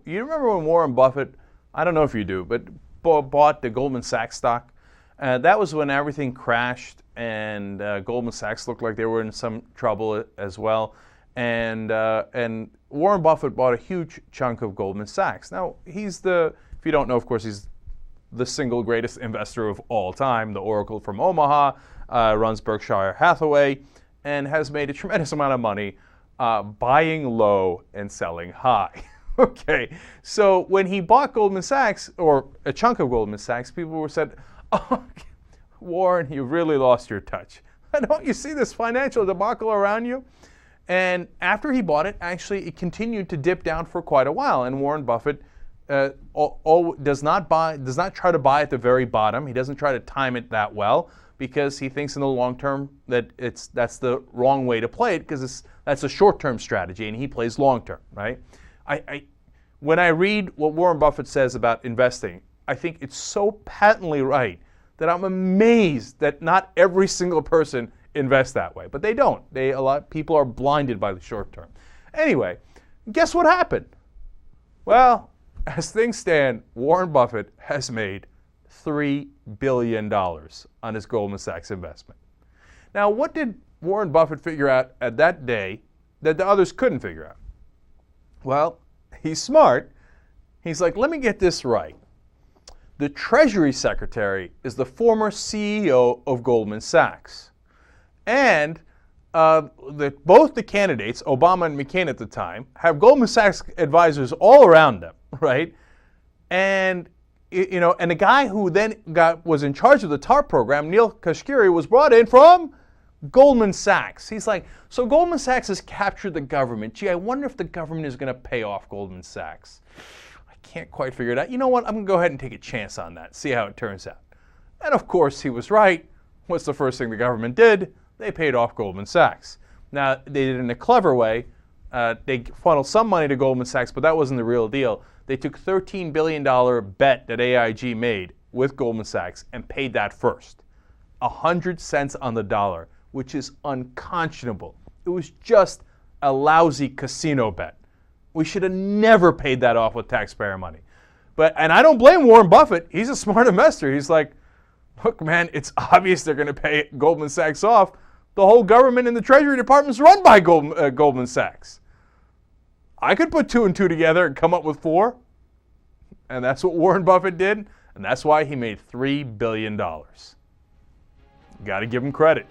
You remember when Warren Buffett, I don't know if you do, but bought the Goldman Sachs stock? That was when everything crashed, and Goldman Sachs looked like they were in some trouble as well. And Warren Buffett bought a huge chunk of Goldman Sachs. Now, if you don't know, of course, he's the single greatest investor of all time, the Oracle from Omaha, runs Berkshire Hathaway, and has made a tremendous amount of money buying low and selling high. Okay, so when he bought Goldman Sachs, or a chunk of Goldman Sachs, people were said, "Oh, Warren, you really lost your touch. Don't you see this financial debacle around you?" And after he bought it, actually, it continued to dip down for quite a while. And Warren Buffett does not try to buy at the very bottom. He doesn't try to time it that well, because he thinks in the long term that that's the wrong way to play it, because that's a short-term strategy, and he plays long-term, right? When I read what Warren Buffett says about investing, I think it's so patently right that I'm amazed that not every single person invests that way. But they don't. A lot of people are blinded by the short term. Anyway, guess what happened? Well, as things stand, Warren Buffett has made $3 billion on his Goldman Sachs investment. Now, what did Warren Buffett figure out at that day that the others couldn't figure out? Well, he's smart. He's like, let me get this right. The Treasury Secretary is the former CEO of Goldman Sachs. And both the candidates, Obama and McCain at the time, have Goldman Sachs advisors all around them, right? And and the guy who then was in charge of the TARP program, Neil Kashkari, was brought in from Goldman Sachs. He's like, so Goldman Sachs has captured the government. Gee, I wonder if the government is going to pay off Goldman Sachs. I can't quite figure it out. You know what? I'm going to go ahead and take a chance on that, see how it turns out. And of course, he was right. What's the first thing the government did? They paid off Goldman Sachs. Now, they did it in a clever way. They funneled some money to Goldman Sachs, but that wasn't the real deal. They took $13 billion bet that AIG made with Goldman Sachs and paid that first. 100 cents on the dollar, which is unconscionable. It was just a lousy casino bet. We should have never paid that off with taxpayer money. And I don't blame Warren Buffett. He's a smart investor. He's like, look, man, it's obvious they're going to pay Goldman Sachs off. The whole government and the Treasury Department is run by Goldman Sachs. I could put 2 and 2 together and come up with 4. And that's what Warren Buffett did. And that's why he made $3 billion. Got to give him credit.